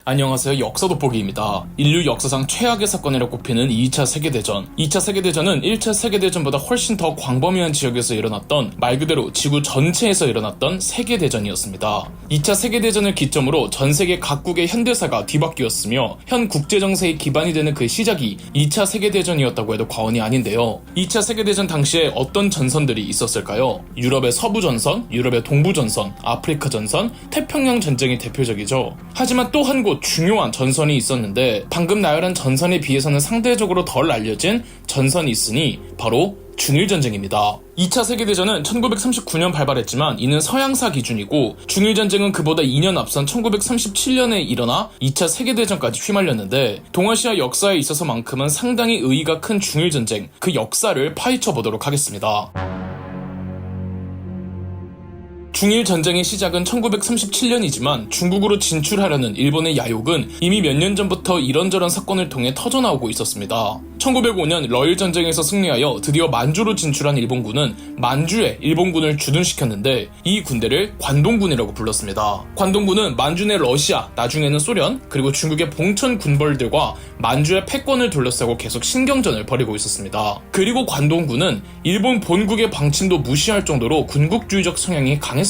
안녕하세요. 역사 돋보기입니다. 인류 역사상 최악의 사건이라 꼽히는 2차 세계대전. 2차 세계대전은 1차 세계대전보다 훨씬 더 광범위한 지역에서 일어났던, 말 그대로 지구 전체에서 일어났던 세계대전이었습니다. 2차 세계대전을 기점으로 전 세계 각국의 현대사가 뒤바뀌었으며 현 국제정세의 기반이 되는 그 시작이 2차 세계대전이었다고 해도 과언이 아닌데요. 2차 세계대전 당시에 어떤 전선들이 있었을까요? 유럽의 서부전선, 유럽의 동부전선, 아프리카 전선, 태평양 전쟁이 대표적이죠. 하지만 또 한 곳 중요한 전선이 있었는데, 방금 나열한 전선에 비해서는 상대적으로 덜 알려진 전선이 있으니 바로 중일전쟁입니다. 2차 세계대전은 1939년 발발했지만 이는 서양사 기준이고, 중일전쟁은 그보다 2년 앞선 1937년에 일어나 2차 세계대전까지 휘말렸는데, 동아시아 역사에 있어서만큼은 상당히 의의가 큰 중일전쟁, 그 역사를 파헤쳐 보도록 하겠습니다. 중일전쟁의 시작은 1937년이지만 중국으로 진출하려는 일본의 야욕은 이미 몇 년 전부터 이런저런 사건을 통해 터져나오고 있었습니다. 1905년 러일전쟁에서 승리하여 드디어 만주로 진출한 일본군은 만주에 일본군을 주둔시켰는데, 이 군대를 관동군이라고 불렀습니다. 관동군은 만주 내 러시아, 나중에는 소련, 그리고 중국의 봉천 군벌들과 만주의 패권을 둘러싸고 계속 신경전을 벌이고 있었습니다. 그리고 관동군은 일본 본국의 방침도 무시할 정도로 군국주의적 성향이 강했습니다.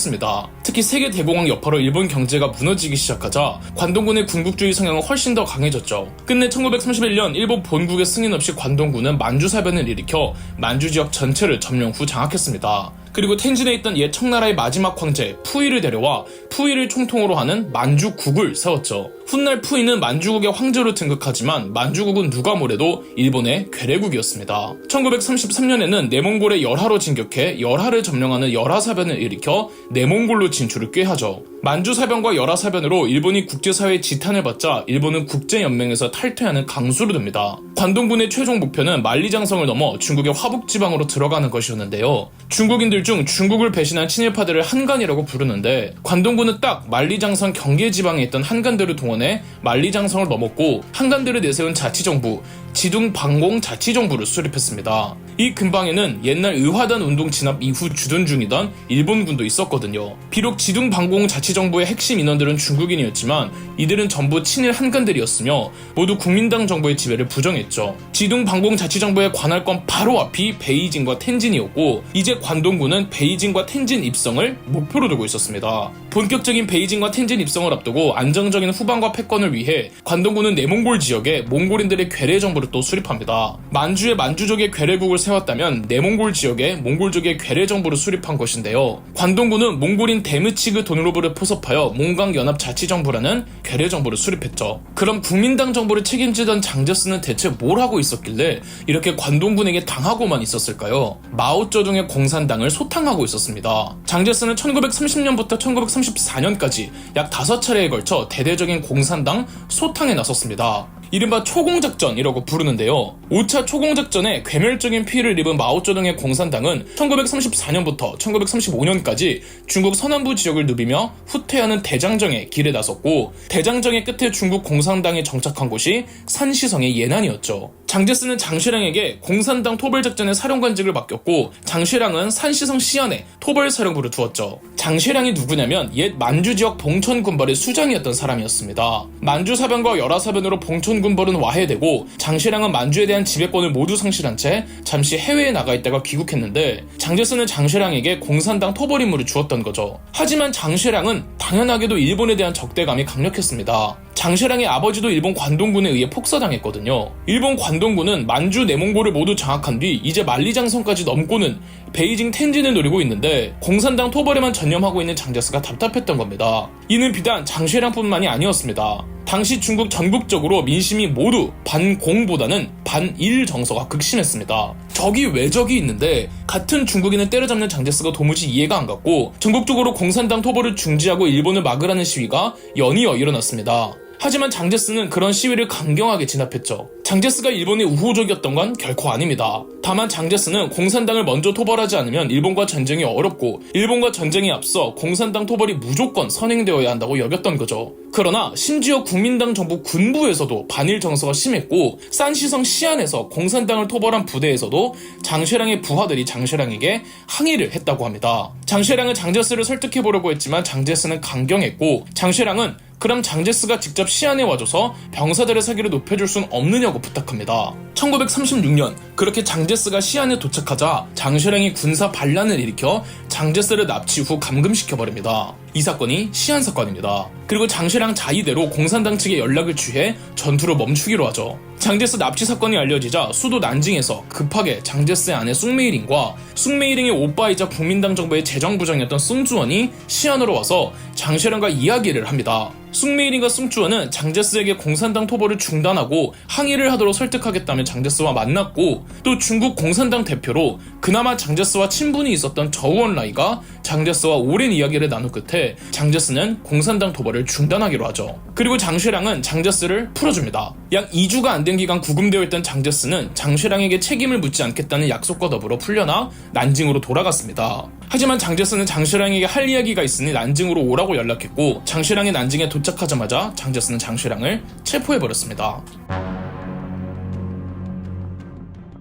특히 세계 대공황 여파로 일본 경제가 무너지기 시작하자 관동군의 군국주의 성향은 훨씬 더 강해졌죠. 끝내 1931년 일본 본국의 승인 없이 관동군은 만주사변을 일으켜 만주 지역 전체를 점령 후 장악했습니다. 그리고 텐진에 있던 옛 청나라의 마지막 황제 푸이를 데려와 푸이를 총통으로 하는 만주국을 세웠죠. 훗날 푸이는 만주국의 황제로 등극하지만 만주국은 누가 뭐래도 일본의 괴뢰국이었습니다. 1933년에는 내몽골의 열하로 진격해 열하를 점령하는 열하사변을 일으켜 내몽골로 진출을 꾀하죠. 만주사변과 열하사변으로 일본이 국제사회의 지탄을 받자 일본은 국제연맹에서 탈퇴하는 강수를 둡니다. 관동군의 최종 목표는 만리장성을 넘어 중국의 화북지방으로 들어가는 것이었는데요. 중국인들 중 중국을 배신한 친일파들을 한간이라고 부르는데, 관동군은 딱 만리장성 경계지방에 있던 한간들을 동원해 만리장성을 넘었고 한간들을 내세운 자치정부, 지둥방공자치정부를 수립했습니다. 이 근방에는 옛날 의화단 운동 진압 이후 주둔 중이던 일본군도 있었거든요. 비록 지둥방공자치정부의 핵심 인원들은 중국인이었지만 이들은 전부 친일 한간들이었으며 모두 국민당 정부의 지배를 부정했죠. 지둥방공자치정부의 관할권 바로 앞이 베이징과 텐진이었고, 이제 관동군은 베이징과 텐진 입성을 목표로 두고 있었습니다. 본격적인 베이징과 텐진 입성을 앞두고 안정적인 후방과 패권을 위해 관동군은 내몽골 지역에 몽골인들의 괴뢰 정부를 또 수립합니다. 만주에 만주족의 괴뢰국을 세웠다면 내몽골 지역에 몽골족의 괴뢰 정부를 수립한 것인데요. 관동군은 몽골인 데무치그 돈루브를 포섭하여 몽강연합자치정부라는 괴뢰 정부를 수립했죠. 그럼 국민당 정부를 책임지던 장제스는 대체 뭘 하고 있었길래 이렇게 관동군에게 당하고만 있었을까요? 마오쩌둥의 공산당을 소탕하고 있었습니다. 장제스는 1930년부터 1934년까지 약 5차례에 걸쳐 대대적인 공산당 소탕에 나섰습니다. 이른바 초공작전이라고 부르는데요. 5차 초공작전에 괴멸적인 피해를 입은 마오쩌둥의 공산당은 1934년부터 1935년까지 중국 서남부 지역을 누비며 후퇴하는 대장정의 길에 나섰고, 대장정의 끝에 중국 공산당이 정착한 곳이 산시성의 예난이었죠. 장제스는 장쉐랑에게 공산당 토벌작전의 사령관직을 맡겼고, 장쉐랑은 산시성 시안에 토벌사령부를 두었죠. 장쉐랑이 누구냐면 옛 만주 지역 봉천 군벌의 수장이었던 사람이었습니다. 만주 사변과 열하 사변으로 봉천 군벌은 와해되고, 장쉐랑은 만주에 대한 지배권을 모두 상실한 채 잠시 해외에 나가 있다가 귀국했는데, 장제스는 장쉐랑에게 공산당 토벌 임무를 주었던 거죠. 하지만 장쉐랑은 당연하게도 일본에 대한 적대감이 강력했습니다. 장쉐랑의 아버지도 일본 관동군에 의해 폭사당했거든요. 일본 관동군은 만주 내몽골을 모두 장악한 뒤 이제 만리장성까지 넘고는 베이징 텐진을 노리고 있는데, 공산당 토벌에만 전념하고 있는 장제스가 답답했던 겁니다. 이는 비단 장쉐랑뿐만이 아니었습니다. 당시 중국 전국적으로 민심이 모두 반공보다는 반일 정서가 극심했습니다. 적이 왜 적이 있는데 같은 중국인을 때려잡는 장제스가 도무지 이해가 안 갔고, 전국적으로 공산당 토벌을 중지하고 일본을 막으라는 시위가 연이어 일어났습니다. 하지만 장제스는 그런 시위를 강경하게 진압했죠. 장제스가 일본의 우호적이었던 건 결코 아닙니다. 다만 장제스는 공산당을 먼저 토벌하지 않으면 일본과 전쟁이 어렵고, 일본과 전쟁에 앞서 공산당 토벌이 무조건 선행되어야 한다고 여겼던 거죠. 그러나 심지어 국민당 정부 군부에서도 반일 정서가 심했고, 산시성 시안에서 공산당을 토벌한 부대에서도 장쉐랑의 부하들이 장쉐랑에게 항의를 했다고 합니다. 장쉐랑은 장제스를 설득해보려고 했지만 장제스는 강경했고, 장쉐랑은 그럼 장제스가 직접 시안에 와줘서 병사들의 사기를 높여줄 순 없느냐고 부탁합니다. 1936년 그렇게 장제스가 시안에 도착하자 장시량이 군사 반란을 일으켜 장제스를 납치 후 감금시켜버립니다. 이 사건이 시안 사건입니다. 그리고 장시량 자의대로 공산당 측에 연락을 취해 전투를 멈추기로 하죠. 장제스 납치 사건이 알려지자 수도 난징에서 급하게 장제스의 아내 숭메이링과 숭메이링의 오빠이자 국민당 정부의 재정부장이었던 승주원이 시안으로 와서 장시량과 이야기를 합니다. 숭메이링과 승주원은 장제스에게 공산당 토벌을 중단하고 항의를 하도록 설득하겠다며 장제스와 만났고, 또 중국 공산당 대표로 그나마 장제스와 친분이 있었던 저우원라이가 장제스와 오랜 이야기를 나눈 끝에 장제스는 공산당 토벌을 중단하기로 하죠. 그리고 장시량은 장제스를 풀어줍니다. 약 2주가 안 된 기간 구금되어 있던 장제스는 장시량에게 책임을 묻지 않겠다는 약속과 더불어 풀려나 난징으로 돌아갔습니다. 하지만 장제스는 장시량에게 할 이야기가 있으니 난징으로 오라고 연락했고, 장시량이 난징에 도착하자마자 장제스는 장시량을 체포해버렸습니다.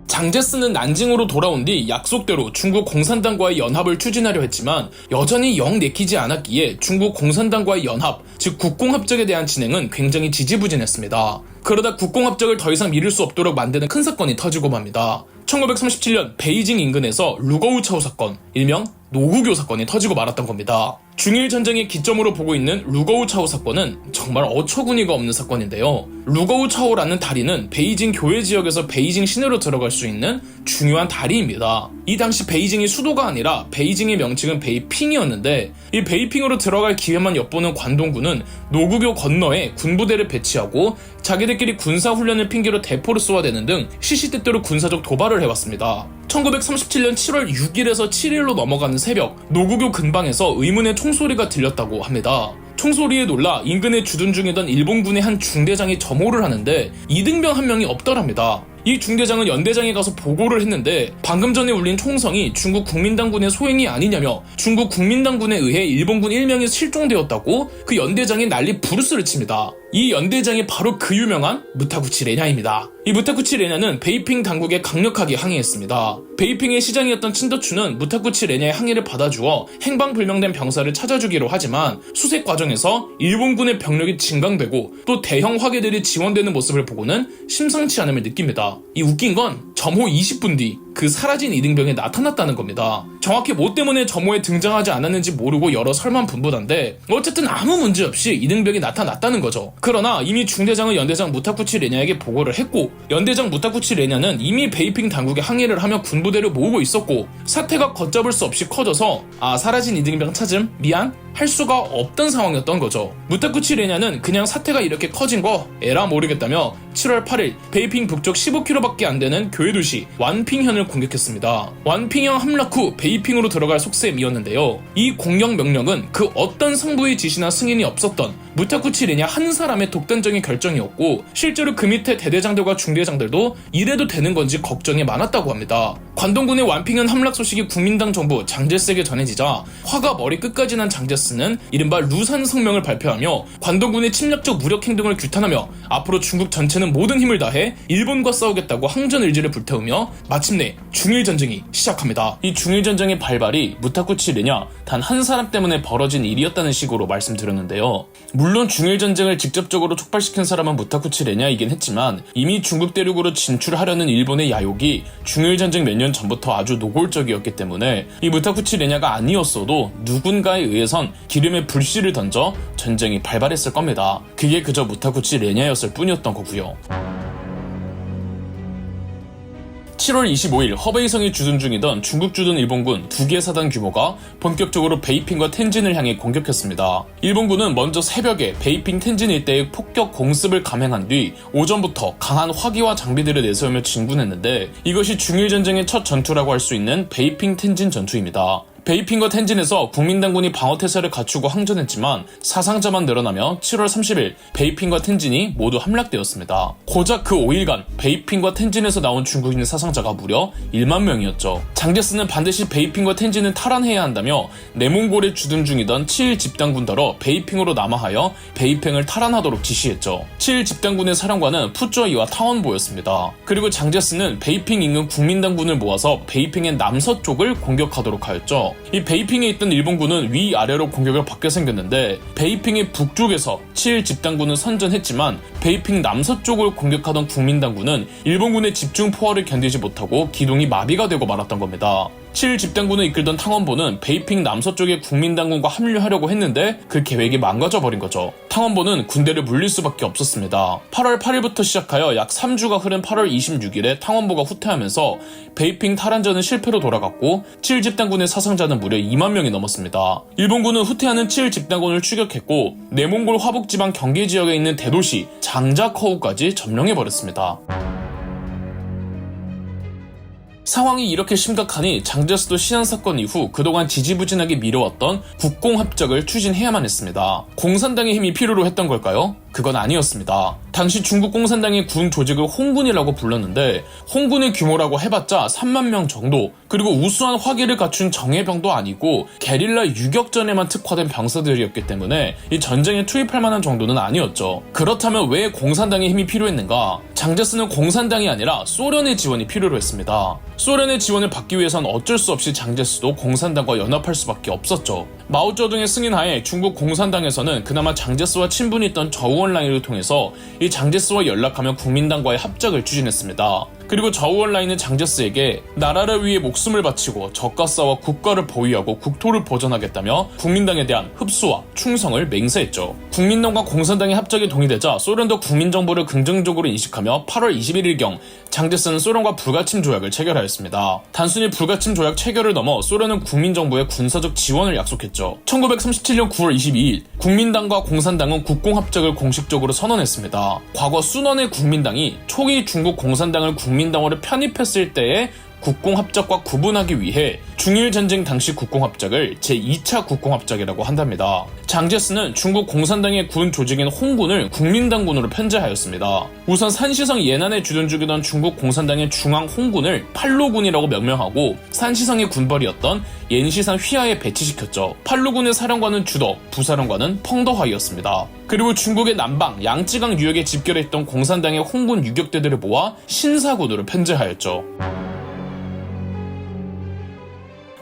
장제스는 난징으로 돌아온 뒤 약속대로 중국 공산당과의 연합을 추진하려 했지만 여전히 영 내키지 않았기에 중국 공산당과의 연합, 즉 국공합작에 대한 진행은 굉장히 지지부진했습니다. 그러다 국공합작을 더 이상 미룰 수 없도록 만드는 큰 사건이 터지고 맙니다. 1937년 베이징 인근에서 루거우차오 사건, 일명 노구교 사건이 터지고 말았던 겁니다. 중일 전쟁의 기점으로 보고 있는 루거우차오 사건은 정말 어처구니가 없는 사건인데요. 루거우차오라는 다리는 베이징 교외 지역에서 베이징 시내로 들어갈 수 있는 중요한 다리입니다. 이 당시 베이징이 수도가 아니라 베이징의 명칭은 베이핑이었는데, 이 베이핑으로 들어갈 기회만 엿보는 관동군은 노구교 건너에 군부대를 배치하고 자기들끼리 군사훈련을 핑계로 대포를 쏘아대는 등 시시때때로 군사적 도발을 해왔습니다. 1937년 7월 6일에서 7일로 넘어가는 새벽, 노구교 근방에서 의문의 총소리가 들렸다고 합니다. 총소리에 놀라 인근에 주둔 중이던 일본군의 한 중대장이 점호를 하는데 이등병 한 명이 없더랍니다. 이 중대장은 연대장에 가서 보고를 했는데 방금 전에 울린 총성이 중국 국민당군의 소행이 아니냐며 중국 국민당군에 의해 일본군 1명이 실종되었다고 그 연대장이 난리 부르스를 칩니다. 이 연대장이 바로 그 유명한 무타구치 레냐입니다. 이 무타구치 레냐는 베이핑 당국에 강력하게 항의했습니다. 베이핑의 시장이었던 친더추는 무타구치 레냐의 항의를 받아주어 행방불명된 병사를 찾아주기로 하지만 수색 과정에서 일본군의 병력이 증강되고 또 대형 화기들이 지원되는 모습을 보고는 심상치 않음을 느낍니다. 이 웃긴 건 점호 20분 뒤 그 사라진 이등병이 나타났다는 겁니다. 정확히 뭐 때문에 점호에 등장하지 않았는지 모르고 여러 설만분분한데 어쨌든 아무 문제 없이 이등병이 나타났다는 거죠. 그러나 이미 중대장은 연대장 무타구치 레냐에게 보고를 했고, 연대장 무타구치 레냐는 이미 베이핑 당국에 항의를 하며 군부대를 모으고 있었고, 사태가 걷잡을 수 없이 커져서 사라진 이등병 찾음? 미안? 할 수가 없던 상황이었던 거죠. 무타구치 레냐는 그냥 사태가 이렇게 커진 거 에라 모르겠다며 7월 8일 베이핑 북쪽 15km밖에 안 되는 교외 도시 완핑현을 공격했습니다. 완핑현 함락 후 베이핑으로 들어갈 속셈이었는데요. 이 공격 명령은 그 어떤 상부의 지시나 승인이 없었던 무타구치 레냐 한 사람의 독단적인 결정이었고, 실제로 그 밑에 대대장들과 중대장들도 이래도 되는 건지 걱정이 많았다고 합니다. 관동군의 완핑현 함락 소식이 국민당 정부 장제스에게 전해지자 화가 머리 끝까지 난 장제스는 이른바 루산 성명을 발표하며 관동군의 침략적 무력 행동을 규탄하며 앞으로 중국 전체는 모든 힘을 다해 일본과 싸우겠다고 항전 의지를 불태우며 마침내 중일전쟁이 시작합니다. 이 중일전쟁의 발발이 무타구치 레냐 단 한 사람 때문에 벌어진 일이었다는 식으로 말씀드렸는데요. 물론 중일전쟁을 직접적으로 촉발시킨 사람은 무타구치 레냐이긴 했지만 이미 중국 대륙으로 진출하려는 일본의 야욕이 중일전쟁 몇 년 전부터 아주 노골적이었기 때문에 이 무타구치 레냐가 아니었어도 누군가에 의해선 기름에 불씨를 던져 전쟁이 발발했을 겁니다. 그게 그저 무타구치 레냐였을 뿐이었던 거고요. 7월 25일 허베이성에 주둔 중이던 중국 주둔 일본군 2개 사단 규모가 본격적으로 베이핑과 텐진을 향해 공격했습니다. 일본군은 먼저 새벽에 베이핑 텐진 일대에 폭격 공습을 감행한 뒤 오전부터 강한 화기와 장비들을 내세우며 진군했는데, 이것이 중일전쟁의 첫 전투라고 할 수 있는 베이핑 텐진 전투입니다. 베이핑과 텐진에서 국민당군이 방어태세를 갖추고 항전했지만 사상자만 늘어나며 7월 30일 베이핑과 텐진이 모두 함락되었습니다. 고작 그 5일간 베이핑과 텐진에서 나온 중국인 사상자가 무려 1만 명이었죠. 장제스는 반드시 베이핑과 텐진을 탈환해야 한다며 내몽골에 주둔 중이던 7일 집단군더러 베이핑으로 남하하여 베이핑을 탈환하도록 지시했죠. 7일 집단군의 사령관은 푸쩌이와 타원보였습니다. 그리고 장제스는 베이핑 인근 국민당군을 모아서 베이핑의 남서쪽을 공격하도록 하였죠. 이 베이핑에 있던 일본군은 위아래로 공격을 받게 생겼는데 베이핑의 북쪽에서 7일 집단군은 선전했지만 베이핑 남서쪽을 공격하던 국민당군은 일본군의 집중 포화를 견디지 못하고 기동이 마비가 되고 말았던 겁니다. 7일 집단군을 이끌던 탕원보는 베이핑 남서쪽의 국민당군과 합류하려고 했는데 그 계획이 망가져버린 거죠. 탕원보는 군대를 물릴 수밖에 없었습니다. 8월 8일부터 시작하여 약 3주가 흐른 8월 26일에 탕원보가 후퇴하면서 베이핑 탈환전은 실패로 돌아갔고 7일 집단군의 사상자는 무려 2만 명이 넘었습니다. 일본군은 후퇴하는 7일 집단군을 추격했고 내몽골 화북지방 경계 지역에 있는 대도시 장자커우까지 점령해버렸습니다. 상황이 이렇게 심각하니 장제스도 시안사건 이후 그동안 지지부진하게 미뤄왔던 국공합작을 추진해야만 했습니다. 공산당의 힘이 필요로 했던 걸까요? 그건 아니었습니다. 당시 중국 공산당의 군 조직을 홍군이라고 불렀는데 홍군의 규모라고 해봤자 3만 명 정도, 그리고 우수한 화기를 갖춘 정예병도 아니고 게릴라 유격전에만 특화된 병사들이었기 때문에 이 전쟁에 투입할 만한 정도는 아니었죠. 그렇다면 왜 공산당의 힘이 필요했는가? 장제스는 공산당이 아니라 소련의 지원이 필요로 했습니다. 소련의 지원을 받기 위해선 어쩔 수 없이 장제스도 공산당과 연합할 수밖에 없었죠. 마오쩌둥의 승인하에 중국 공산당에서는 그나마 장제스와 친분이 있던 저우언라인을 통해서 이 장제스와 연락하며 국민당과의 합작을 추진했습니다. 그리고 저우언라인은 장제스에게 나라를 위해 목숨을 바치고 적과 싸워 국가를 보위하고 국토를 보전하겠다며 국민당에 대한 흡수와 충성을 맹세했죠. 국민당과 공산당의 합작이 동의되자 소련도 국민정부를 긍정적으로 인식하며 8월 21일경 장제스는 소련과 불가침 조약을 체결하였습니다. 단순히 불가침 조약 체결을 넘어 소련은 국민정부에 군사적 지원을 약속했죠. 1937년 9월 22일 국민당과 공산당은 국공합작을 공식적으로 선언했습니다. 과거 순원의 국민당이 초기 중국 공산당을 국민당으로 편입했을 때의 국공합작과 구분하기 위해 중일전쟁 당시 국공합작을 제2차 국공합작이라고 한답니다. 장제스는 중국 공산당의 군 조직인 홍군을 국민당군으로 편제하였습니다. 우선 산시성 예난에 주둔 중이던 중국 공산당의 중앙 홍군을 팔로군이라고 명명하고 산시성의 군벌이었던 옌시산 휘하에 배치시켰죠. 팔로군의 사령관은 주더, 부사령관은 펑더화이였습니다. 그리고 중국의 남방 양쯔강 유역에 집결했던 공산당의 홍군 유격대들을 모아 신사군으로 편제하였죠.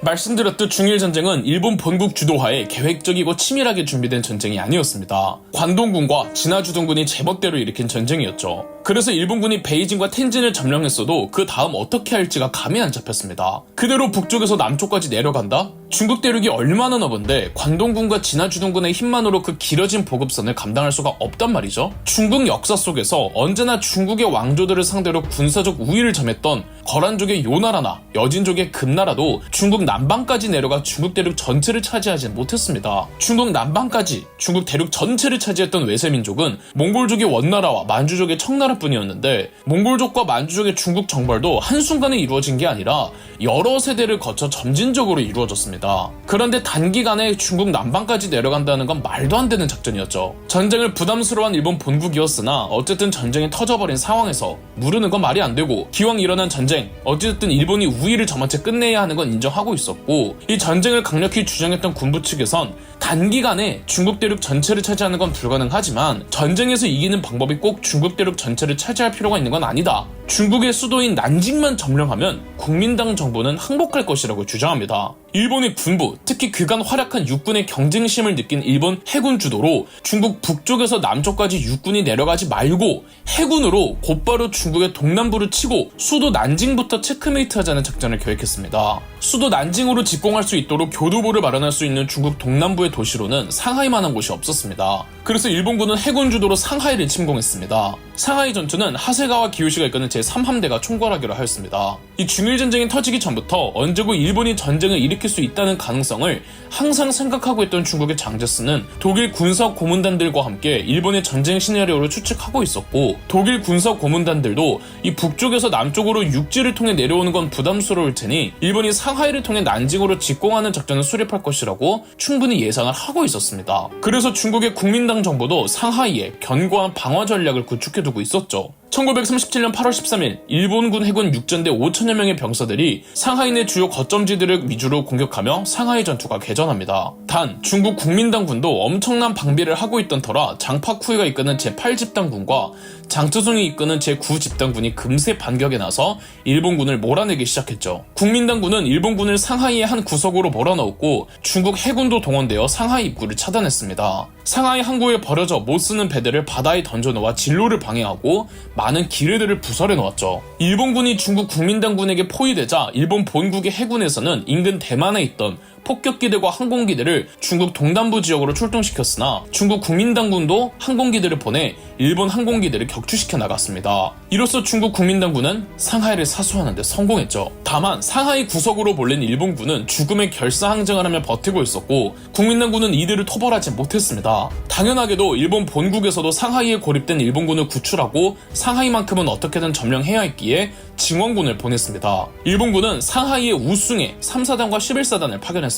말씀드렸듯 중일전쟁은 일본 본국 주도하에 계획적이고 치밀하게 준비된 전쟁이 아니었습니다. 관동군과 진화주동군이 제멋대로 일으킨 전쟁이었죠. 그래서 일본군이 베이징과 텐진을 점령했어도 그 다음 어떻게 할지가 감이 안 잡혔습니다. 그대로 북쪽에서 남쪽까지 내려간다? 중국 대륙이 얼마나 넓은데 관동군과 진화주동군의 힘만으로 그 길어진 보급선을 감당할 수가 없단 말이죠. 중국 역사 속에서 언제나 중국의 왕조들을 상대로 군사적 우위를 점했던 거란족의 요나라나 여진족의 금나라도 중국 남방까지 내려가 중국 대륙 전체를 차지하지 못했습니다. 중국 남방까지 중국 대륙 전체를 차지했던 외세민족은 몽골족의 원나라와 만주족의 청나라뿐이었는데 몽골족과 만주족의 중국 정벌도 한순간에 이루어진 게 아니라 여러 세대를 거쳐 점진적으로 이루어졌습니다. 그런데 단기간에 중국 남방까지 내려간다는 건 말도 안 되는 작전이었죠. 전쟁을 부담스러워한 일본 본국이었으나 어쨌든 전쟁이 터져버린 상황에서 무르는 건 말이 안 되고 기왕 일어난 전쟁, 어쨌든 일본이 우위를 점한 채 끝내야 하는 건 인정하고 있었고 이 전쟁을 강력히 주장했던 군부 측에선 단기간에 중국 대륙 전체를 차지하는 건 불가능하지만 전쟁에서 이기는 방법이 꼭 중국 대륙 전체를 차지할 필요가 있는 건 아니다. 중국의 수도인 난징만 점령하면 국민당 정부는 항복할 것이라고 주장합니다. 일본의 군부, 특히 그간 활약한 육군의 경쟁심을 느낀 일본 해군 주도로 중국 북쪽에서 남쪽까지 육군이 내려가지 말고 해군으로 곧바로 중국의 동남부를 치고 수도 난징부터 체크메이트하자는 작전을 계획했습니다. 수도 난징으로 직공할 수 있도록 교두보를 마련할 수 있는 중국 동남부의 도시로는 상하이만한 곳이 없었습니다. 그래서 일본군은 해군 주도로 상하이를 침공했습니다. 상하이 전투는 하세가와 기요시가 이끄는 제3함대가 총괄하기로 하였습니다. 이 중일전쟁이 터지기 전부터 언제고 일본이 전쟁을 일으킬 수 있다는 가능성을 항상 생각하고 있던 중국의 장제스는 독일 군사 고문단들과 함께 일본의 전쟁 시나리오를 추측하고 있었고 독일 군사 고문단들도 이 북쪽에서 남쪽으로 육지를 통해 내려오는 건 부담스러울 테니 일본이 상하이를 통해 난징으로 직공하는 작전을 수립할 것이라고 충분히 예상을 하고 있었습니다. 그래서 중국의 국민당 정부도 상하이에 견고한 방어 전략을 구축해두고 있었죠. 1937년 8월 13일 일본군 해군 육전대 5천여 명의 병사들이 상하이 내 주요 거점지들을 위주로 공격하며 상하이 전투가 개전합니다. 단 중국 국민당군도 엄청난 방비를 하고 있던 터라 장파쿠이가 이끄는 제8집단군과 장투승이 이끄는 제9집단군이 금세 반격에 나서 일본군을 몰아내기 시작했죠. 국민당군은 일본군을 상하이의 한 구석으로 몰아넣었고 중국 해군도 동원되어 상하이 입구를 차단했습니다. 상하이 항구에 버려져 못쓰는 배들을 바다에 던져놓아 진로를 방해하고 많은 기뢰들을 부설해 놓았죠. 일본군이 중국 국민당군에게 포위되자 일본 본국의 해군에서는 인근 대만에 있던 폭격기들과 항공기들을 중국 동남부 지역으로 출동시켰으나 중국 국민당군도 항공기들을 보내 일본 항공기들을 격추시켜 나갔습니다. 이로써 중국 국민당군은 상하이를 사수하는 데 성공했죠. 다만 상하이 구석으로 몰린 일본군은 죽음의 결사항쟁을 하며 버티고 있었고 국민당군은 이들을 토벌하지 못했습니다. 당연하게도 일본 본국에서도 상하이에 고립된 일본군을 구출하고 상하이만큼은 어떻게든 점령해야 했기에 증원군을 보냈습니다. 일본군은 상하이의 우승에 3사단과 11사단을 파견했습니다.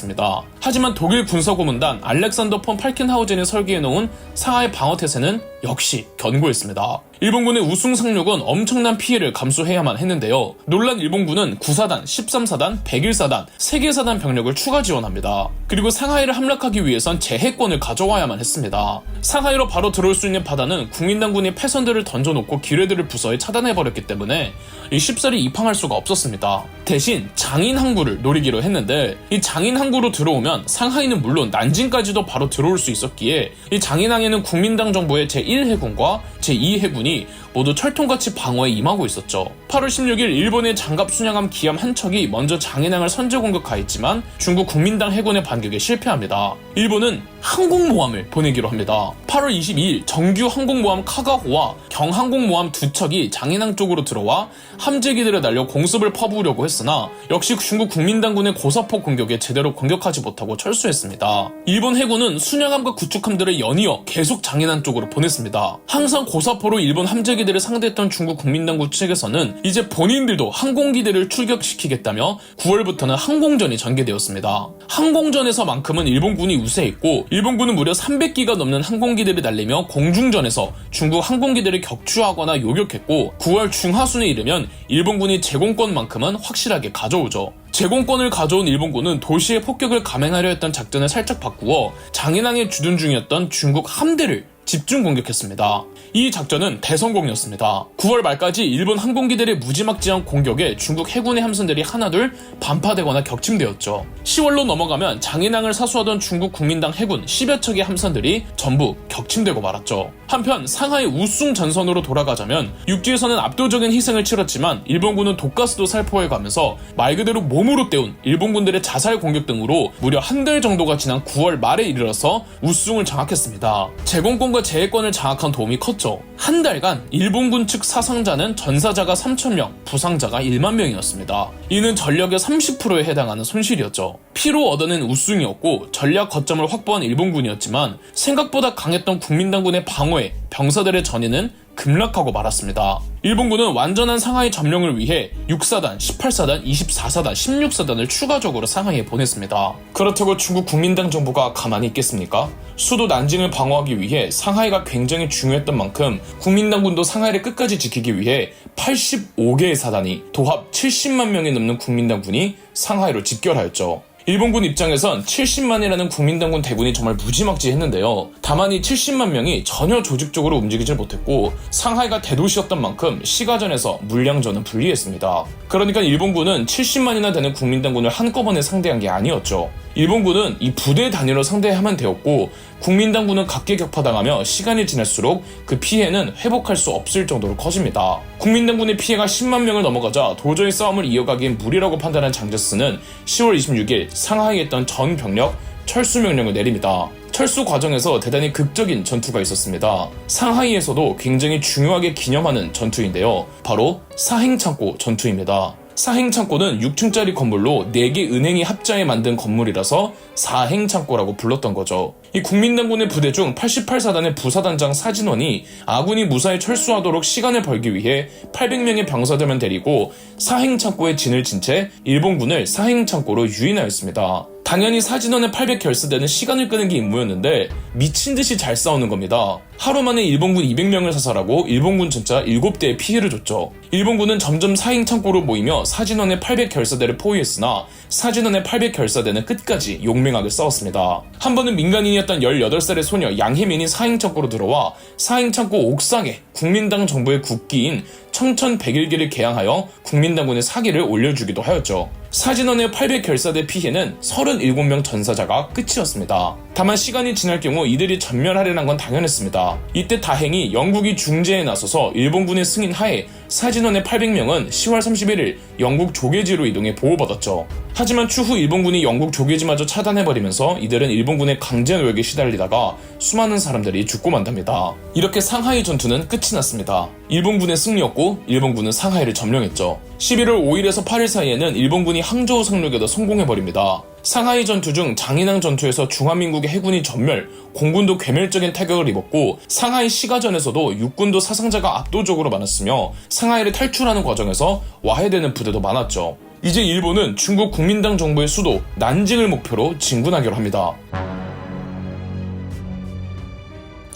하지만 독일 군사고문단 알렉산더 폰 팔켄하우젠이 설계해놓은 상하이 방어태세는 역시 견고했습니다. 일본군의 우승 상륙은 엄청난 피해를 감수해야만 했는데요. 놀란 일본군은 9사단, 13사단, 101사단, 3개 사단 병력을 추가 지원합니다. 그리고 상하이를 함락하기 위해선 제해권을 가져와야만 했습니다. 상하이로 바로 들어올 수 있는 바다는 국민당군이 패선들을 던져놓고 기뢰들을 부서에 차단해버렸기 때문에 쉽사리 입항할 수가 없었습니다. 대신 장인 항구를 노리기로 했는데 이 장인 항구로 들어오면 상하이는 물론 난징까지도 바로 들어올 수 있었기에 이 장인항에는 국민당 정부의 제1해군과 제2해군이 모두 철통같이 방어에 임하고 있었죠. 8월 16일 일본의 장갑 순양함 기함 한 척이 먼저 장인항을 선제 공격하였지만 중국 국민당 해군의 반격에 실패합니다. 일본은 항공모함을 보내기로 합니다. 8월 22일 정규 항공모함 카가호와 경항공모함 2척이 장인항 쪽으로 들어와 함재기들을 날려 공습을 퍼부으려고 했으나 역시 중국 국민당군의 고사포 공격에 제대로 공격하지 못하고 철수했습니다. 일본 해군은 순양함과 구축함들을 연이어 계속 장인항 쪽으로 보냈습니다. 항상 고사포로 일본 함재기들을 상대했던 중국 국민당군 측에서는 이제 본인들도 항공기들을 출격시키겠다며 9월부터는 항공전이 전개되었습니다. 항공전에서만큼은 일본군이 우세했고 일본군은 무려 300기가 넘는 항공기들을 날리며 공중전에서 중국 항공기들을 격추하거나 요격했고 9월 중하순에 이르면 일본군이 제공권만큼은 확실하게 가져오죠. 제공권을 가져온 일본군은 도시의 폭격을 감행하려 했던 작전을 살짝 바꾸어 장인항에 주둔 중이었던 중국 함대를 집중 공격했습니다. 이 작전은 대성공이었습니다. 9월 말까지 일본 항공기들의 무지막지한 공격에 중국 해군의 함선들이 하나둘 반파되거나 격침되었죠. 10월로 넘어가면 장인항을 사수하던 중국 국민당 해군 10여 척의 함선들이 전부 격침되고 말았죠. 한편 상하이 우승 전선으로 돌아가자면 육지에서는 압도적인 희생을 치렀지만 일본군은 독가스도 살포해가면서 말 그대로 몸으로 때운 일본군들의 자살 공격 등으로 무려 한 달 정도가 지난 9월 말에 이르러서 우승을 장악했습니다. 제공권과 제해권을 장악한 도움이 컸죠. 한 달간 일본군 측 사상자는 전사자가 3,000명, 부상자가 1만 명이었습니다. 이는 전력의 30%에 해당하는 손실이었죠. 피로 얻어낸 우승이었고 전략 거점을 확보한 일본군이었지만 생각보다 강했던 국민당군의 방어에 병사들의 전의는 급락하고 말았습니다. 일본군은 완전한 상하이 점령을 위해 6사단, 18사단, 24사단, 16사단을 추가적으로 상하이에 보냈습니다. 그렇다고 중국 국민당 정부가 가만히 있겠습니까? 수도 난징을 방어하기 위해 상하이가 굉장히 중요했던 만큼 국민당군도 상하이를 끝까지 지키기 위해 85개의 사단이 도합 70만 명이 넘는 국민당군이 상하이로 집결하였죠. 일본군 입장에선 70만이라는 국민당군 대군이 정말 무지막지했는데요. 다만 이 70만 명이 전혀 조직적으로 움직이질 못했고 상하이가 대도시였던 만큼 시가전에서 물량전은 불리했습니다. 그러니까 일본군은 70만이나 되는 국민당군을 한꺼번에 상대한 게 아니었죠. 일본군은 이 부대 단위로 상대하면 되었고 국민당군은 각계격파당하며 시간이 지날수록 그 피해는 회복할 수 없을 정도로 커집니다. 국민당군의 피해가 10만 명을 넘어가자 도저히 싸움을 이어가기엔 무리라고 판단한 장제스는 10월 26일 상하이에 있던 전 병력 철수 명령을 내립니다. 철수 과정에서 대단히 극적인 전투가 있었습니다. 상하이에서도 굉장히 중요하게 기념하는 전투인데요. 바로 사행창고 전투입니다. 사행창고는 6층짜리 건물로 4개 은행이 합자해 만든 건물이라서 사행창고라고 불렀던 거죠. 이 국민당군의 부대 중 88사단의 부사단장 사진원이 아군이 무사히 철수하도록 시간을 벌기 위해 800명의 병사들만 데리고 사행창고에 진을 친 채 일본군을 사행창고로 유인하였습니다. 당연히 사진원의 800결사대는 시간을 끄는 게 임무였는데 미친듯이 잘 싸우는 겁니다. 하루 만에 일본군 200명을 사살하고 일본군 전차 7대에 피해를 줬죠. 일본군은 점점 사행 창고로 모이며 사진원의 800결사대를 포위했으나 사진원의 800결사대는 끝까지 용맹하게 싸웠습니다. 한 번은 민간인이었던 18살의 소녀 양혜민이 사행 창고로 들어와 사행 창고 옥상에 국민당 정부의 국기인 청천백일기를 개양하여 국민당군의 사기를 올려주기도 하였죠. 사진원의 800결사대 피해는 37명 전사자가 끝이었습니다. 다만 시간이 지날 경우 이들이 전멸하려는 건 당연했습니다. 이때 다행히 영국이 중재에 나서서 일본군의 승인 하에 사진원의 800명은 10월 31일 영국 조계지로 이동해 보호받았죠. 하지만 추후 일본군이 영국 조계지마저 차단해버리면서 이들은 일본군의 강제 노역에 시달리다가 수많은 사람들이 죽고 만답니다. 이렇게 상하이 전투는 끝이 났습니다. 일본군의 승리였고 일본군은 상하이를 점령했죠. 11월 5일에서 8일 사이에는 일본군이 항저우 상륙에도 성공해버립니다. 상하이 전투 중 장인항 전투에서 중화민국의 해군이 전멸, 공군도 괴멸적인 타격을 입었고 상하이 시가전에서도 육군도 사상자가 압도적으로 많았으며 상하이를 탈출하는 과정에서 와해되는 부대도 많았죠. 이제 일본은 중국 국민당 정부의 수도 난징을 목표로 진군하기로 합니다.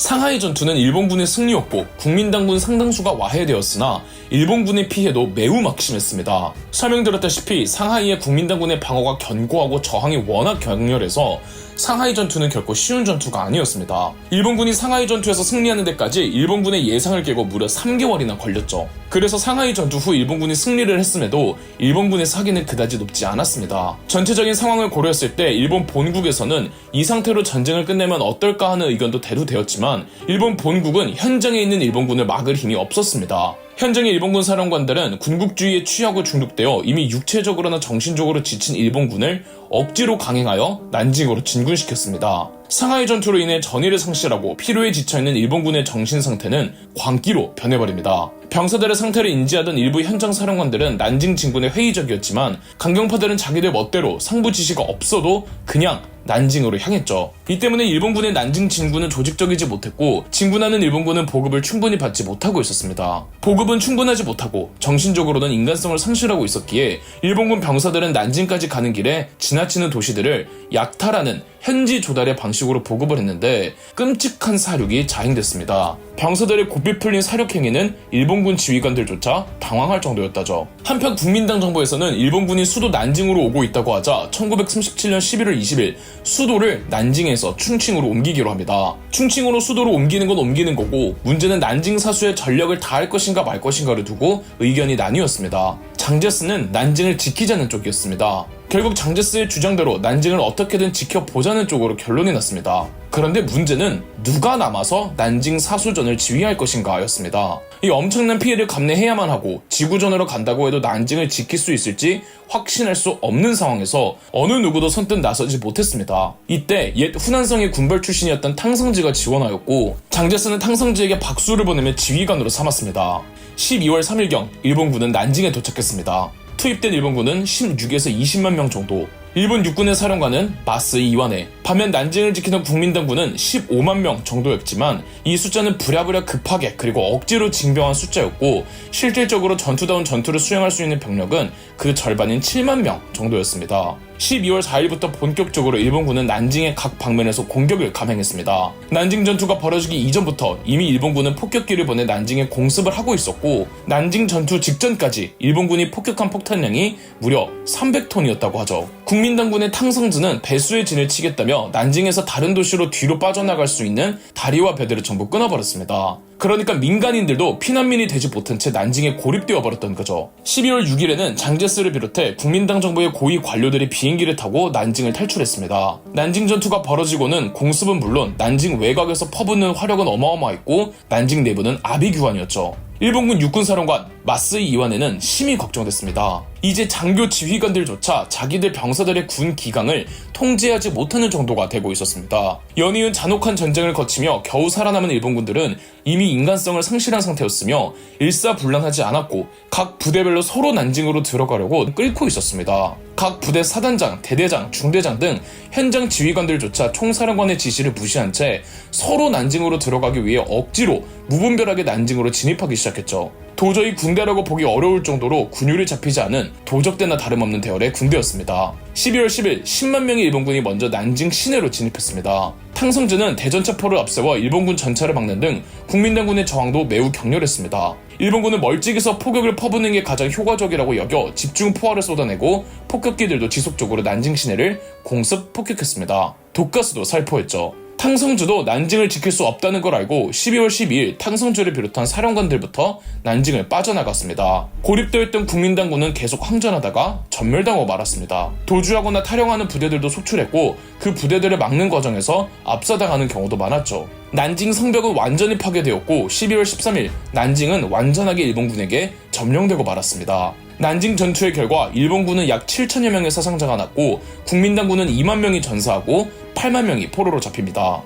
상하이 전투는 일본군의 승리였고 국민당군 상당수가 와해되었으나 일본군의 피해도 매우 막심했습니다. 설명드렸다시피 상하이의 국민당군의 방어가 견고하고 저항이 워낙 격렬해서 상하이 전투는 결코 쉬운 전투가 아니었습니다. 일본군이 상하이 전투에서 승리하는 데까지 일본군의 예상을 깨고 무려 3개월이나 걸렸죠. 그래서 상하이 전투 후 일본군이 승리를 했음에도 일본군의 사기는 그다지 높지 않았습니다. 전체적인 상황을 고려했을 때 일본 본국에서는 이 상태로 전쟁을 끝내면 어떨까 하는 의견도 대두되었지만 일본 본국은 현장에 있는 일본군을 막을 힘이 없었습니다. 현장의 일본군 사령관들은 군국주의에 취하고 중독되어 이미 육체적으로나 정신적으로 지친 일본군을 억지로 강행하여 난징으로 진군시켰습니다. 상하이 전투로 인해 전의를 상실하고 피로에 지쳐있는 일본군의 정신상태는 광기로 변해버립니다. 병사들의 상태를 인지하던 일부 현장 사령관들은 난징 진군에 회의적이었지만 강경파들은 자기들 멋대로 상부 지시가 없어도 그냥 난징으로 향했죠. 이 때문에 일본군의 난징 진군은 조직적이지 못했고 진군하는 일본군은 보급을 충분히 받지 못하고 있었습니다. 보급은 충분하지 못하고 정신적으로는 인간성을 상실하고 있었기에 일본군 병사들은 난징까지 가는 길에 지나치는 도시들을 약탈하는 현지 조달의 방식으로 보급을 했는데 끔찍한 사륙이 자행됐습니다. 병사들의 고삐 풀린 사륙 행위는 일본군 지휘관들조차 당황할 정도였다죠. 한편 국민당 정부에서는 일본군이 수도 난징으로 오고 있다고 하자 1937년 11월 20일 수도를 난징에서 충칭으로 옮기기로 합니다. 충칭으로 수도를 옮기는 건 옮기는 거고 문제는 난징 사수의 전력을 다할 것인가 말 것인가를 두고 의견이 나뉘었습니다. 장제스는 난징을 지키자는 쪽이었습니다. 결국 장제스의 주장대로 난징을 어떻게든 지켜보자는 쪽으로 결론이 났습니다. 그런데 문제는 누가 남아서 난징 사수전을 지휘할 것인가 였습니다. 이 엄청난 피해를 감내해야만 하고 지구전으로 간다고 해도 난징을 지킬 수 있을지 확신할 수 없는 상황에서 어느 누구도 선뜻 나서지 못했습니다. 이때 옛 후난성의 군벌 출신이었던 탕성지가 지원하였고 장제스는 탕성지에게 박수를 보내며 지휘관으로 삼았습니다. 12월 3일경 일본군은 난징에 도착했습니다. 투입된 일본군은 16에서 20만 명 정도, 일본 육군의 사령관은 마스이 이와네, 반면 난징을 지키던 국민당군은 15만 명 정도였지만 이 숫자는 부랴부랴 급하게 그리고 억지로 징병한 숫자였고 실질적으로 전투다운 전투를 수행할 수 있는 병력은 그 절반인 7만 명 정도였습니다. 12월 4일부터 본격적으로 일본군은 난징의 각 방면에서 공격을 감행했습니다. 난징 전투가 벌어지기 이전부터 이미 일본군은 폭격기를 보내 난징에 공습을 하고 있었고 난징 전투 직전까지 일본군이 폭격한 폭탄량이 무려 300톤이었다고 하죠. 국민당군의 탕성즈는 배수의 진을 치겠다며 난징에서 다른 도시로 뒤로 빠져나갈 수 있는 다리와 배들을 전부 끊어버렸습니다. 그러니까 민간인들도 피난민이 되지 못한 채 난징에 고립되어 버렸던 거죠. 12월 6일에는 장제스를 비롯해 국민당 정부의 고위 관료들이 비행기를 타고 난징을 탈출했습니다. 난징 전투가 벌어지고는 공습은 물론 난징 외곽에서 퍼붓는 화력은 어마어마했고 난징 내부는 아비규환이었죠. 일본군 육군사령관 마스이 이와네는 심히 걱정됐습니다. 이제 장교 지휘관들조차 자기들 병사들의 군 기강을 통제하지 못하는 정도가 되고 있었습니다. 연이은 잔혹한 전쟁을 거치며 겨우 살아남은 일본군들은 이미 인간성을 상실한 상태였으며 일사불란하지 않았고 각 부대별로 서로 난징으로 들어가려고 끓고 있었습니다. 각 부대 사단장, 대대장, 중대장 등 현장 지휘관들조차 총사령관의 지시를 무시한 채 서로 난징으로 들어가기 위해 억지로 무분별하게 난징으로 진입하기 시작했죠. 도저히 군 중대라고 보기 어려울 정도로 군율이 잡히지 않은 도적대나 다름없는 대열의 군대였습니다. 12월 10일 10만 명의 일본군이 먼저 난징 시내로 진입했습니다. 탕성즈는 대전차포를 앞세워 일본군 전차를 막는 등 국민당군의 저항도 매우 격렬했습니다. 일본군은 멀찍이서 포격을 퍼붓는 게 가장 효과적이라고 여겨 집중 포화를 쏟아내고 폭격기들도 지속적으로 난징 시내를 공습 폭격했습니다. 독가스도 살포했죠. 탕성주도 난징을 지킬 수 없다는 걸 알고 12월 12일 탕성주를 비롯한 사령관들부터 난징을 빠져나갔습니다. 고립되어 있던 국민당군은 계속 항전하다가 전멸당하고 말았습니다. 도주하거나 탈영하는 부대들도 속출했고 그 부대들을 막는 과정에서 압사당하는 경우도 많았죠. 난징 성벽은 완전히 파괴되었고 12월 13일 난징은 완전하게 일본군에게 점령되고 말았습니다. 난징 전투의 결과 일본군은 약 7천여 명의 사상자가 났고 국민당군은 2만 명이 전사하고 8만 명이 포로로 잡힙니다.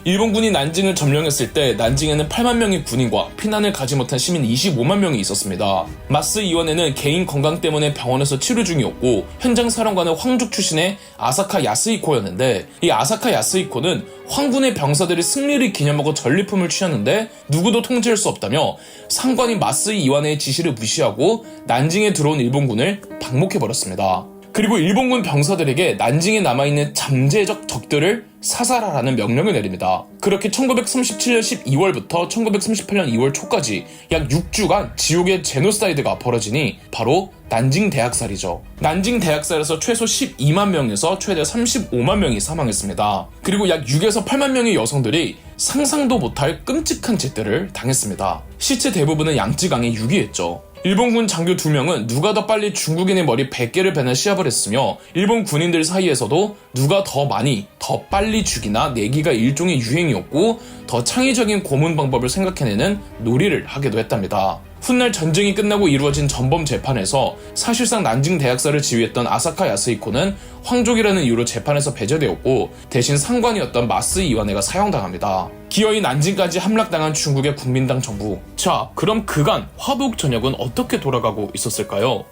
일본군이 난징을 점령했을 때 난징에는 8만 명의 군인과 피난을 가지 못한 시민 25만 명이 있었습니다. 마스 이원에는 개인 건강 때문에 병원에서 치료 중이었고 현장 사령관은 황족 출신의 아사카 야스히코였는데 이 아사카 야스히코는 황군의 병사들이 승리를 기념하고 전리품을 취하는데 누구도 통제할 수 없다며 상관인 마스 이완의 지시를 무시하고 난징에 들어온 일본군을 방목해버렸습니다. 그리고 일본군 병사들에게 난징에 남아있는 잠재적 적들을 사살하라는 명령을 내립니다. 그렇게 1937년 12월부터 1938년 2월 초까지 약 6주간 지옥의 제노사이드가 벌어지니 바로 난징 대학살이죠. 난징 대학살에서 최소 12만 명에서 최대 35만 명이 사망했습니다. 그리고 약 6에서 8만 명의 여성들이 상상도 못할 끔찍한 짓들을 당했습니다. 시체 대부분은 양쯔강에 유기했죠. 일본군 장교 2명은 누가 더 빨리 중국인의 머리 100개를 베는 시합을 했으며 일본 군인들 사이에서도 누가 더 많이 더 빨리 죽이나 내기가 일종의 유행이었고 더 창의적인 고문 방법을 생각해내는 놀이를 하기도 했답니다. 훗날 전쟁이 끝나고 이루어진 전범 재판에서 사실상 난징 대학살을 지휘했던 아사카 야스히코는 황족이라는 이유로 재판에서 배제되었고 대신 상관이었던 마스 이완해가 사형당합니다. 기어이 난징까지 함락당한 중국의 국민당 정부. 자, 그럼 그간 화북 전역은 어떻게 돌아가고 있었을까요?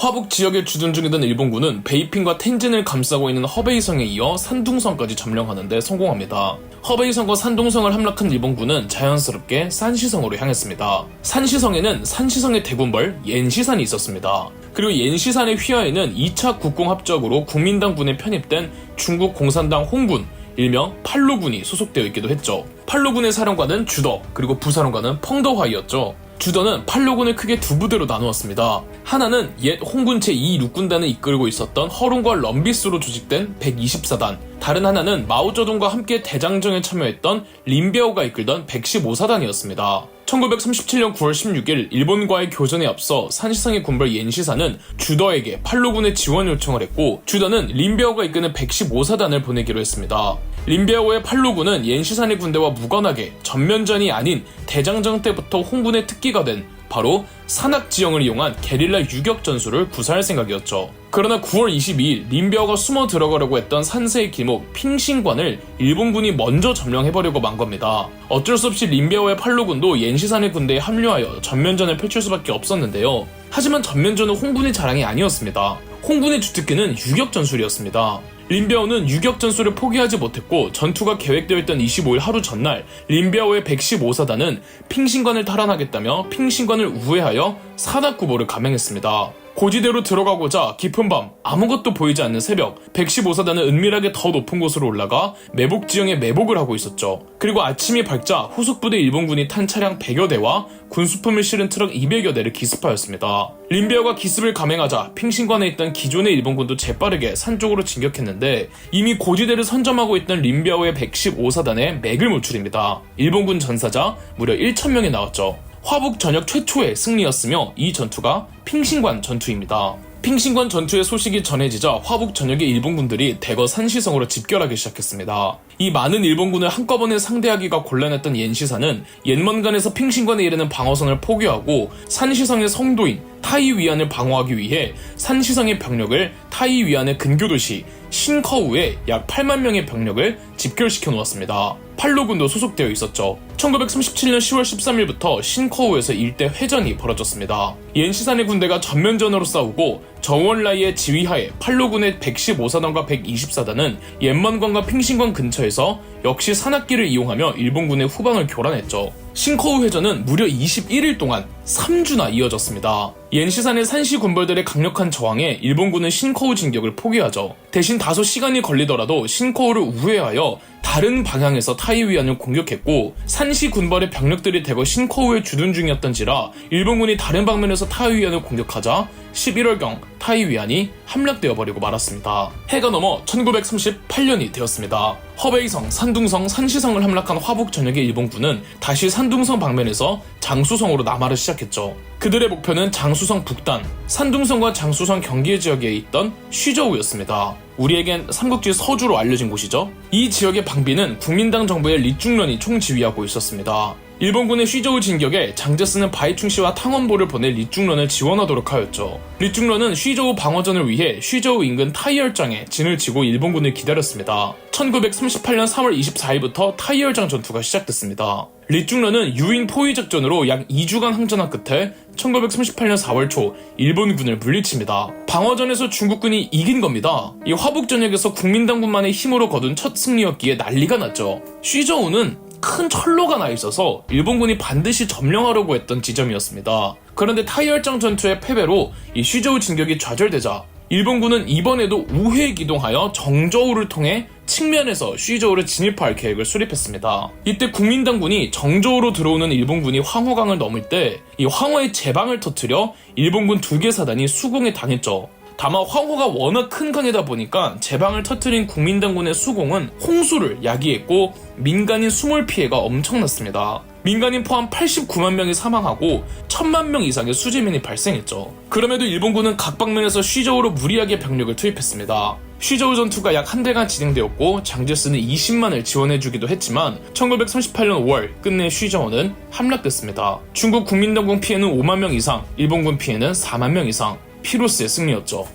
화북 지역에 주둔 중이던 일본군은 베이핑과 텐진을 감싸고 있는 허베이성에 이어 산둥성까지 점령하는 데 성공합니다. 허베이성과 산둥성을 함락한 일본군은 자연스럽게 산시성으로 향했습니다. 산시성에는 산시성의 대군벌 옌시산이 있었습니다. 그리고 옌시산의 휘하에는 2차 국공합작으로 국민당군에 편입된 중국 공산당 홍군, 일명 팔로군이 소속되어 있기도 했죠. 팔로군의 사령관은 주더, 그리고 부사령관은 펑더화이였죠. 주더는 팔로군을 크게 두 부대로 나누었습니다. 하나는 옛 홍군 제2육군단을 이끌고 있었던 허룬과 럼비스로 조직된 124단, 다른 하나는 마오쩌둥과 함께 대장정에 참여했던 린비아오가 이끌던 115사단이었습니다. 1937년 9월 16일 일본과의 교전에 앞서 산시성의 군벌 옌시산은 주더에게 팔로군의 지원 요청을 했고 주더는 린비아오가 이끄는 115사단을 보내기로 했습니다. 린비아오의 팔로군은 옌시산의 군대와 무관하게 전면전이 아닌 대장정 때부터 홍군의 특기가 된 바로 산악지형을 이용한 게릴라 유격 전술을 구사할 생각이었죠. 그러나 9월 22일 린비아오가 숨어 들어가려고 했던 산세의 기목 핑신관을 일본군이 먼저 점령해버리고 만 겁니다. 어쩔 수 없이 린비아오의 팔로군도 옌시산의 군대에 합류하여 전면전을 펼칠 수밖에 없었는데요. 하지만 전면전은 홍군의 자랑이 아니었습니다. 홍군의 주특기는 유격 전술이었습니다. 린비아오는 유격 전술을 포기하지 못했고 전투가 계획되어 있던 25일 하루 전날 린비아오의 115사단은 핑신관을 탈환하겠다며 핑신관을 우회하여 사닥구보를 감행했습니다. 고지대로 들어가고자 깊은 밤 아무것도 보이지 않는 새벽 115사단은 은밀하게 더 높은 곳으로 올라가 매복 지형에 매복을 하고 있었죠. 그리고 아침이 밝자 후속부대 일본군이 탄 차량 100여 대와 군수품을 실은 트럭 200여 대를 기습하였습니다. 린비아오가 기습을 감행하자 핑신관에 있던 기존의 일본군도 재빠르게 산 쪽으로 진격했는데 이미 고지대를 선점하고 있던 린비아오의 115사단의 맥을 노출입니다. 일본군 전사자 무려 1,000명이 나왔죠. 화북 전역 최초의 승리였으며 이 전투가 핑신관 전투입니다. 핑신관 전투의 소식이 전해지자 화북 전역의 일본군들이 대거 산시성으로 집결하기 시작했습니다. 이 많은 일본군을 한꺼번에 상대하기가 곤란했던 옌시산은 옌먼간에서 핑신관에 이르는 방어선을 포기하고 산시성의 성도인 타이위안을 방어하기 위해 산시성의 병력을 타이위안의 근교도시 신커우에 약 8만 명의 병력을 집결시켜 놓았습니다. 팔로군도 소속되어 있었죠. 1937년 10월 13일부터 신커우에서 일대 회전이 벌어졌습니다. 옌시산의 군대가 전면전으로 싸우고 정원라이의 지휘하에 팔로군의 115사단과 120사단은 옌만관과 핑신관 근처에서 역시 산악기를 이용하며 일본군의 후방을 교란했죠. 신커우 회전은 무려 21일 동안 3주나 이어졌습니다. 옌시산의 산시 군벌들의 강력한 저항에 일본군은 신커우 진격을 포기하죠. 대신 다소 시간이 걸리더라도 신커우를 우회하여 다른 방향에서 타이위안을 공격했고, 산시 군벌의 병력들이 대거 신커우에 주둔 중이었던지라 일본군이 다른 방면에서 타이위안을 공격하자 11월경 타이위안이 함락되어 버리고 말았습니다. 해가 넘어 1938년이 되었습니다. 허베이성, 산둥성, 산시성을 함락한 화북 전역의 일본군은 다시 산둥성 방면에서 장수성으로 남하를 시작했죠. 그들의 목표는 장수성 북단, 산둥성과 장수성 경계 지역에 있던 쉬저우였습니다. 우리에겐 삼국지 서주로 알려진 곳이죠. 이 지역의 방비는 국민당 정부의 리중런이 총지휘하고 있었습니다. 일본군의 쉬저우 진격에 장제스는 바이충씨와 탕원보를 보내 리중런을 지원하도록 하였죠. 리중런은 쉬저우 방어전을 위해 쉬저우 인근 타이열장에 진을 치고 일본군을 기다렸습니다. 1938년 3월 24일부터 타이열장 전투가 시작됐습니다. 리중런은 유인 포위 작전으로 약 2주간 항전한 끝에 1938년 4월 초 일본군을 물리칩니다. 방어전에서 중국군이 이긴 겁니다. 이 화북 전역에서 국민당군만의 힘으로 거둔 첫 승리였기에 난리가 났죠. 쉬저우는 큰 철로가 나 있어서 일본군이 반드시 점령하려고 했던 지점이었습니다. 그런데 타이열장 전투의 패배로 이 쉬저우 진격이 좌절되자 일본군은 이번에도 우회 기동하여 정저우를 통해 측면에서 쉬저우를 진입할 계획을 수립했습니다. 이때 국민당군이 정저우로 들어오는 일본군이 황허강을 넘을 때 이 황허의 제방을 터뜨려 일본군 2개 사단이 수공에 당했죠. 다만 황허가 워낙 큰 강이다 보니까 제방을 터뜨린 국민당군의 수공은 홍수를 야기했고 민간인 수몰 피해가 엄청났습니다. 민간인 포함 89만 명이 사망하고 1000만 명 이상의 수재민이 발생했죠. 그럼에도 일본군은 각 방면에서 쉬저우로 무리하게 병력을 투입했습니다. 쉬저우 전투가 약 한 달간 진행되었고 장제스는 20만을 지원해주기도 했지만 1938년 5월 끝내 쉬저우는 함락됐습니다. 중국 국민당군 피해는 5만 명 이상, 일본군 피해는 4만 명 이상, 피로스의 승리였죠.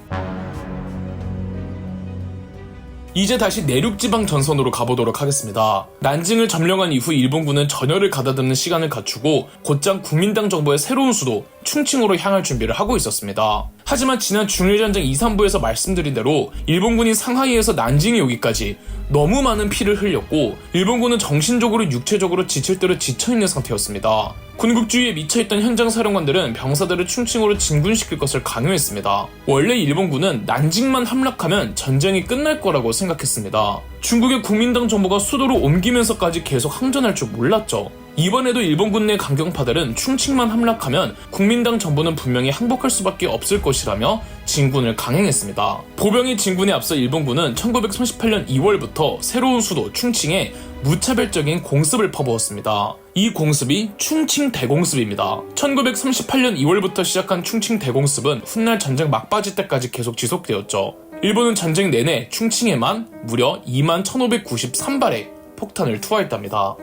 이제 다시 내륙지방 전선으로 가보도록 하겠습니다. 난징을 점령한 이후 일본군은 전열을 가다듬는 시간을 갖추고 곧장 국민당 정부의 새로운 수도 충칭으로 향할 준비를 하고 있었습니다. 하지만 지난 중일전쟁 2, 3부에서 말씀드린 대로 일본군이 상하이에서 난징에 오기까지 너무 많은 피를 흘렸고 일본군은 정신적으로 육체적으로 지칠 대로 지쳐있는 상태였습니다. 군국주의에 미쳐있던 현장 사령관들은 병사들을 충칭으로 진군시킬 것을 강요했습니다. 원래 일본군은 난징만 함락하면 전쟁이 끝날 거라고 생각했습니다. 중국의 국민당 정부가 수도를 옮기면서까지 계속 항전할 줄 몰랐죠. 이번에도 일본군 내 강경파들은 충칭만 함락하면 국민당 정부는 분명히 항복할 수밖에 없을 것이라며 진군을 강행했습니다. 보병의 진군에 앞서 일본군은 1938년 2월부터 새로운 수도 충칭에 무차별적인 공습을 퍼부었습니다. 이 공습이 충칭 대공습입니다. 1938년 2월부터 시작한 충칭 대공습은 훗날 전쟁 막바지 때까지 계속 지속되었죠. 일본은 전쟁 내내 충칭에만 무려 21,593발의 폭탄을 투하했답니다.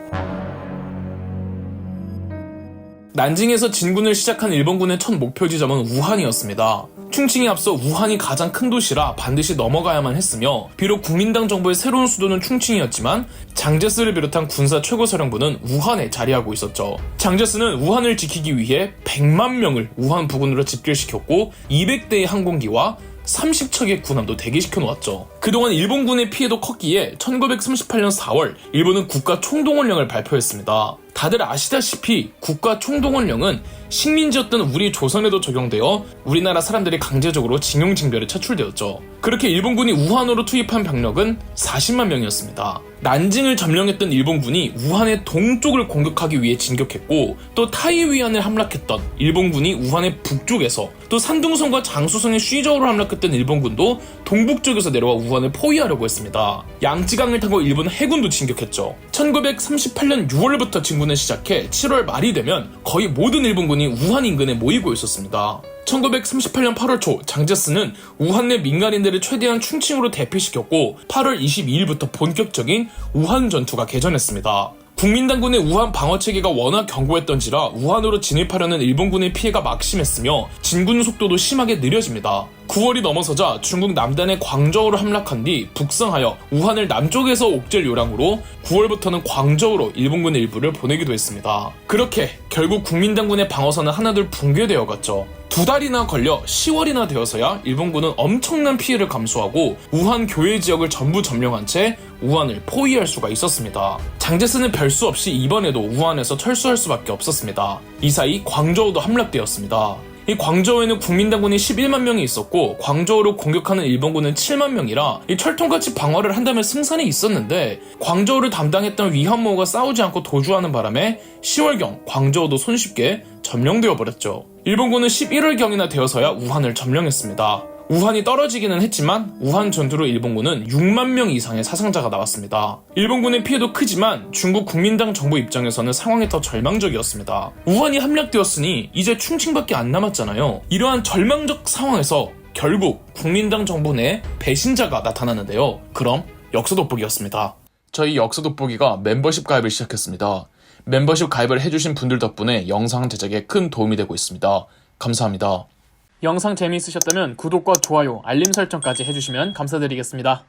난징에서 진군을 시작한 일본군의 첫 목표 지점은 우한이었습니다. 충칭에 앞서 우한이 가장 큰 도시라 반드시 넘어가야만 했으며 비록 국민당 정부의 새로운 수도는 충칭이었지만 장제스를 비롯한 군사 최고사령부는 우한에 자리하고 있었죠. 장제스는 우한을 지키기 위해 100만 명을 우한 부근으로 집결시켰고 200대의 항공기와 30척의 군함도 대기시켜 놓았죠. 그동안 일본군의 피해도 컸기에 1938년 4월 일본은 국가총동원령을 발표했습니다. 다들 아시다시피 국가총동원령은 식민지였던 우리 조선에도 적용되어 우리나라 사람들이 강제적으로 징용징별에 차출되었죠. 그렇게 일본군이 우한으로 투입한 병력은 40만 명이었습니다. 난징을 점령했던 일본군이 우한의 동쪽을 공격하기 위해 진격했고 또 타이위안을 함락했던 일본군이 우한의 북쪽에서 또 산둥성과 장수성의 쉬저우로 함락했던 일본군도 동북쪽에서 내려와 우한을 포위하려고 했습니다. 양지강을 타고 일본 해군도 진격했죠. 1938년 6월부터 진군을 시작해 7월 말이 되면 거의 모든 일본군이 우한 인근에 모이고 있었습니다. 1938년 8월 초 장제스는 우한 내 민간인들을 최대한 충칭으로 대피시켰고 8월 22일부터 본격적인 우한 전투가 개전했습니다. 국민당군의 우한 방어체계가 워낙 견고했던지라 우한으로 진입하려는 일본군의 피해가 막심했으며 진군 속도도 심하게 느려집니다. 9월이 넘어서자 중국 남단의 광저우로 함락한 뒤 북상하여 우한을 남쪽에서 옥죄 요량으로 9월부터는 광저우로 일본군 일부를 보내기도 했습니다. 그렇게 결국 국민당군의 방어선은 하나둘 붕괴되어 갔죠. 2달이나 걸려 10월이나 되어서야 일본군은 엄청난 피해를 감수하고 우한 교외 지역을 전부 점령한 채 우한을 포위할 수가 있었습니다. 장제스는 별수 없이 이번에도 우한에서 철수할 수밖에 없었습니다. 이 사이 광저우도 함락되었습니다. 이 광저우에는 국민당군이 11만 명이 있었고 광저우를 공격하는 일본군은 7만 명이라 이 철통같이 방어를 한다면 승산이 있었는데 광저우를 담당했던 위한모가 싸우지 않고 도주하는 바람에 10월경 광저우도 손쉽게 점령되어 버렸죠. 일본군은 11월경이나 되어서야 우한을 점령했습니다. 우한이 떨어지기는 했지만 우한 전투로 일본군은 6만 명 이상의 사상자가 나왔습니다. 일본군의 피해도 크지만 중국 국민당 정부 입장에서는 상황이 더 절망적이었습니다. 우한이 함락되었으니 이제 충칭밖에 안 남았잖아요. 이러한 절망적 상황에서 결국 국민당 정부 내 배신자가 나타나는데요. 그럼 역사 돋보기였습니다. 저희 역사 돋보기가 멤버십 가입을 시작했습니다. 멤버십 가입을 해주신 분들 덕분에 영상 제작에 큰 도움이 되고 있습니다. 감사합니다. 영상 재미있으셨다면 구독과 좋아요, 알림 설정까지 해주시면 감사드리겠습니다.